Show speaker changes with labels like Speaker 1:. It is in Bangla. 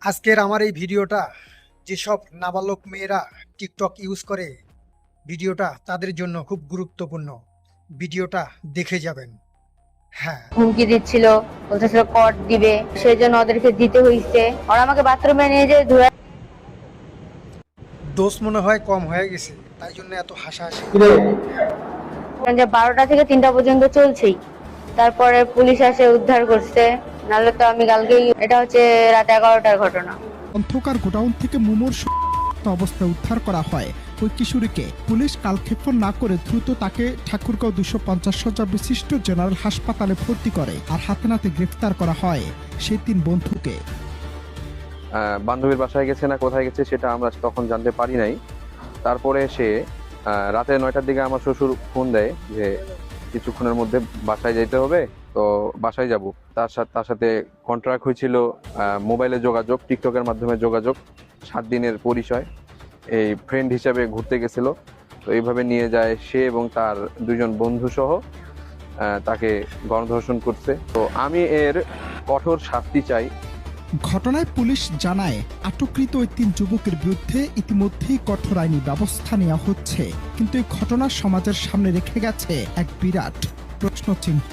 Speaker 1: আজকের আমার এই ভিডিওটা যেসব নাবালক মেয়েরা টিকটক ইউজ করে ভিডিওটা তাদের জন্য খুব গুরুত্বপূর্ণ। ভিডিওটা দেখে যাবেন। হ্যাঁ,
Speaker 2: হুমকি দিচ্ছিল, বলতেছিল কট দিবে, সেই জন্য ওদেরকে দিতে হইছে। ওরা আমাকে বাথরুমে নিয়ে যে
Speaker 1: দোষ মনে হয় কম হয়ে গেছে, তাই জন্য এত হাসাহাসি।
Speaker 2: যে 12টা থেকে 3টা পর্যন্ত চলছেই। তারপরে পুলিশ এসে উদ্ধার করছে, নাহলে তো আমি কালকেই, এটা হচ্ছে রাত 11টার ঘটনা।
Speaker 3: অন্ধকার গোডাউন থেকে মুমূর্ষু অবস্থায় উদ্ধার করা হয় ওই কিশোরীকে। পুলিশ কালক্ষেপণ না করে দ্রুত তাকে ঠাকুরগাঁও 250 শয্যা বিশিষ্ট জেনারেল হাসপাতালে ভর্তি করে আর হাতে নাতে গ্রেফতার করা হয় সেই 3 বন্ধুকে।
Speaker 4: বান্ধবীর বাসায় গেছে না কোথায় গেছে সেটা আমরা তখন জানতে পারি নাই। তারপরে সে রাতে 9টার দিকে আমার শ্বশুর ফোন দেয় যে কিছুক্ষণের মধ্যে বাসায় যেতে হবে, তো বাসায় যাব। তার সাথে কন্ট্রাক্ট হয়েছিল মোবাইলে যোগাযোগ, টিকটকের মাধ্যমে যোগাযোগ, 7 দিনের পরিচয়। এই ফ্রেন্ড হিসাবে ঘুরতে গেছিল, তো এইভাবে নিয়ে যায় সে এবং তার 2জন বন্ধু সহ তাকে গণধর্ষণ করছে। তো আমি এর কঠোর শাস্তি চাই।
Speaker 3: ঘটনায় পুলিশ জানায় আটককৃত ওই 3 যুবকের বিরুদ্ধে ইতিমধ্যেই কঠোর আইনি ব্যবস্থা নেওয়া হচ্ছে, কিন্তু এই ঘটনা সমাজের সামনে রেখে গেছে এক বিরাট প্রশ্নচিহ্ন।